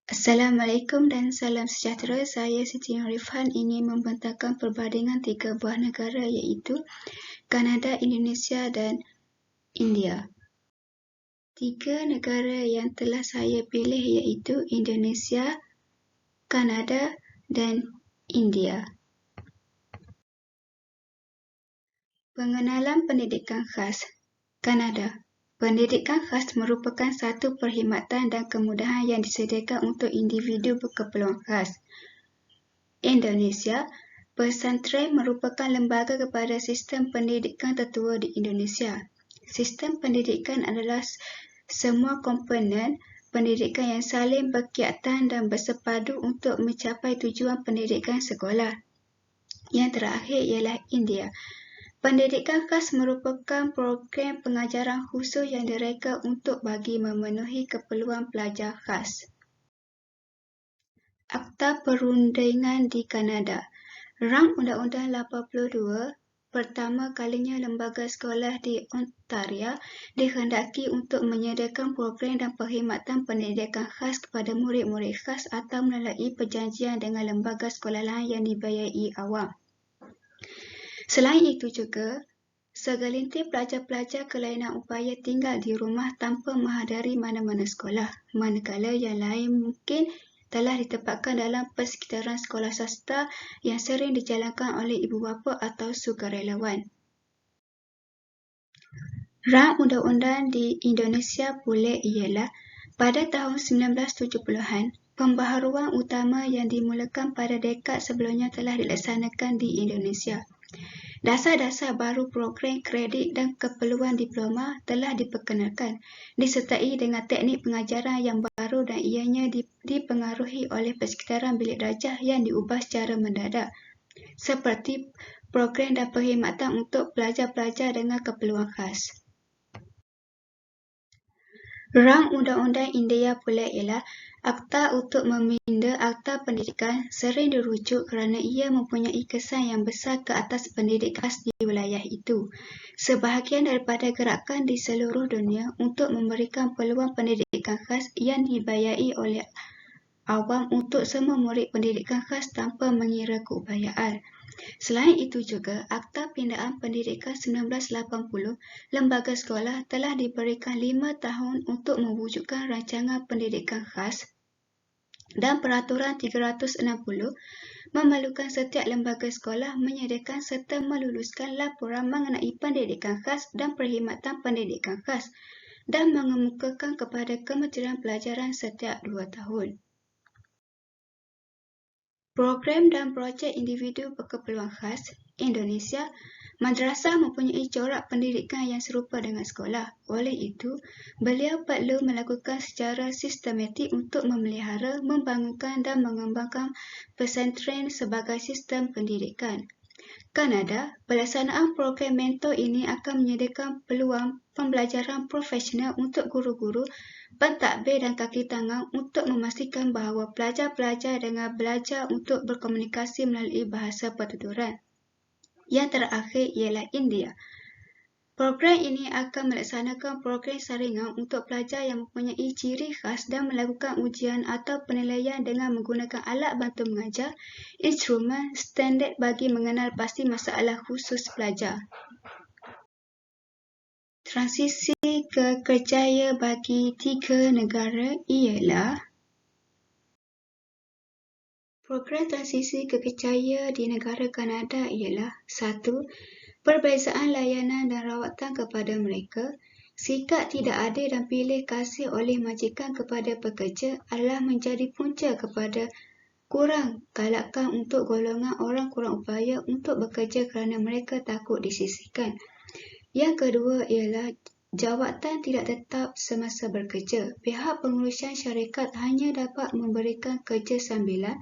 Assalamualaikum dan salam sejahtera. Saya Siti Nurifhan ingin membentangkan perbandingan tiga buah negara iaitu Kanada, Indonesia dan India. Tiga negara yang telah saya pilih iaitu Indonesia, Kanada dan India. Pengenalan pendidikan khas. Kanada. Pendidikan khas merupakan satu perkhidmatan dan kemudahan yang disediakan untuk individu berkeperluan khas. Indonesia. Pesantren merupakan lembaga kepada sistem pendidikan tertua di Indonesia. Sistem pendidikan adalah semua komponen pendidikan yang saling berkaitan dan bersepadu untuk mencapai tujuan pendidikan sekolah. Yang terakhir ialah India. Pendidikan khas merupakan program pengajaran khusus yang direka untuk bagi memenuhi keperluan pelajar khas. Akta Perundingan di Kanada. Rang Undang-Undang 82, pertama kalinya lembaga sekolah di Ontario dikehendaki untuk menyediakan program dan perkhidmatan pendidikan khas kepada murid-murid khas atau melalui perjanjian dengan lembaga sekolah lain yang dibiayai awam. Selain itu juga, segelintir pelajar-pelajar kelainan upaya tinggal di rumah tanpa menghadiri mana-mana sekolah, manakala yang lain mungkin telah ditempatkan dalam persekitaran sekolah swasta yang sering dijalankan oleh ibu bapa atau sukarelawan. Rang undang-undang di Indonesia pula ialah pada tahun 1970-an, pembaharuan utama yang dimulakan pada dekad sebelumnya telah dilaksanakan di Indonesia. Dasar-dasar baru program kredit dan keperluan diploma telah diperkenalkan, disertai dengan teknik pengajaran yang baru dan ianya dipengaruhi oleh persekitaran bilik darjah yang diubah secara mendadak, seperti program dan perkhidmatan untuk pelajar-pelajar dengan keperluan khas. Rang Undang-Undang India pula ialah Akta untuk meminda Akta Pendidikan sering dirujuk kerana ia mempunyai kesan yang besar ke atas pendidikan khas di wilayah itu. Sebahagian daripada gerakan di seluruh dunia untuk memberikan peluang pendidikan khas yang dibiayai oleh awam untuk semua murid pendidikan khas tanpa mengira keupayaan. Selain itu juga, Akta Pindaan Pendidikan 1980, lembaga sekolah telah diberikan 5 tahun untuk mewujudkan rancangan pendidikan khas dan Peraturan 360 memerlukan setiap lembaga sekolah menyediakan serta meluluskan laporan mengenai pendidikan khas dan perkhidmatan pendidikan khas dan mengemukakan kepada Kementerian Pelajaran setiap 2 tahun. Program dan projek individu berkeperluan khas. Indonesia, madrasah mempunyai corak pendidikan yang serupa dengan sekolah. Oleh itu, beliau perlu melakukan secara sistematik untuk memelihara, membangunkan dan mengembangkan pesantren sebagai sistem pendidikan. Kanada, pelaksanaan program mentor ini akan menyediakan peluang pembelajaran profesional untuk guru-guru, pentadbir dan kaki tangan untuk memastikan bahawa pelajar-pelajar dengan belajar untuk berkomunikasi melalui bahasa pertuturan. Yang terakhir ialah India. Program ini akan melaksanakan program saringan untuk pelajar yang mempunyai ciri khas dan melakukan ujian atau penilaian dengan menggunakan alat bantu mengajar, instrumen standard bagi mengenal pasti masalah khusus pelajar. Transisi ke kerjaya bagi tiga negara ialah program transisi ke kerjaya di negara Kanada ialah 1. Perbezaan layanan dan rawatan kepada mereka. Sikap tidak adil dan pilih kasih oleh majikan kepada pekerja adalah menjadi punca kepada kurang galakan untuk golongan orang kurang upaya untuk bekerja kerana mereka takut disisihkan. Yang kedua ialah jawatan tidak tetap semasa bekerja. Pihak pengurusan syarikat hanya dapat memberikan kerja sambilan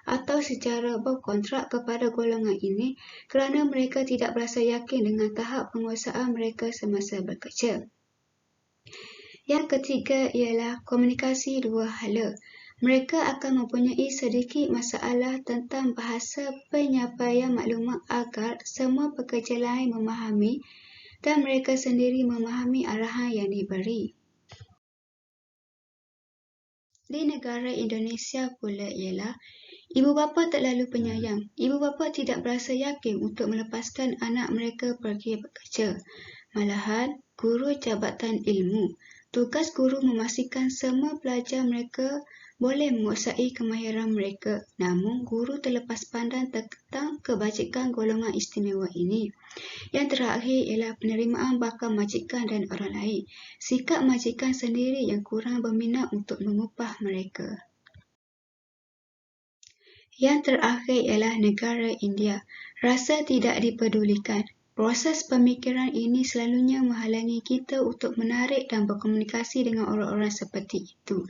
atau secara berkontrak kepada golongan ini kerana mereka tidak berasa yakin dengan tahap penguasaan mereka semasa bekerja. Yang ketiga ialah komunikasi dua hala. Mereka akan mempunyai sedikit masalah tentang bahasa penyampaian maklumat agar semua pekerja lain memahami dan mereka sendiri memahami arahan yang diberi. Di negara Indonesia pula ialah ibu bapa terlalu penyayang. Ibu bapa tidak berasa yakin untuk melepaskan anak mereka pergi bekerja. Malahan, guru jabatan ilmu. Tugas guru memastikan semua pelajar mereka boleh menguasai kemahiran mereka. Namun, guru terlepas pandang tentang kebajikan golongan istimewa ini. Yang terakhir ialah penerimaan bakal majikan dan orang lain. Sikap majikan sendiri yang kurang berminat untuk mengupah mereka. Yang terakhir ialah negara India. Rasa tidak dipedulikan. Proses pemikiran ini selalunya menghalangi kita untuk menarik dan berkomunikasi dengan orang-orang seperti itu.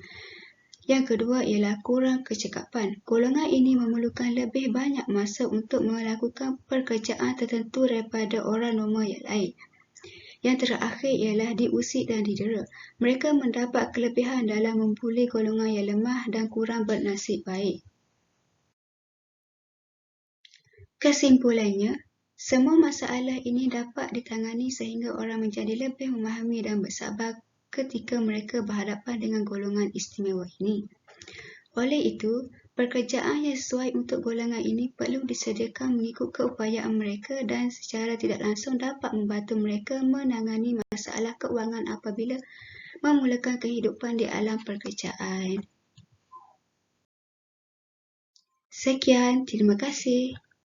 Yang kedua ialah kurang kecekapan. Golongan ini memerlukan lebih banyak masa untuk melakukan pekerjaan tertentu daripada orang normal yang lain. Yang terakhir ialah diusik dan didera. Mereka mendapat kelebihan dalam membuli golongan yang lemah dan kurang bernasib baik. Kesimpulannya, semua masalah ini dapat ditangani sehingga orang menjadi lebih memahami dan bersabar ketika mereka berhadapan dengan golongan istimewa ini. Oleh itu, pekerjaan yang sesuai untuk golongan ini perlu disediakan mengikut keupayaan mereka dan secara tidak langsung dapat membantu mereka menangani masalah keuangan apabila memulakan kehidupan di alam pekerjaan. Sekian, terima kasih.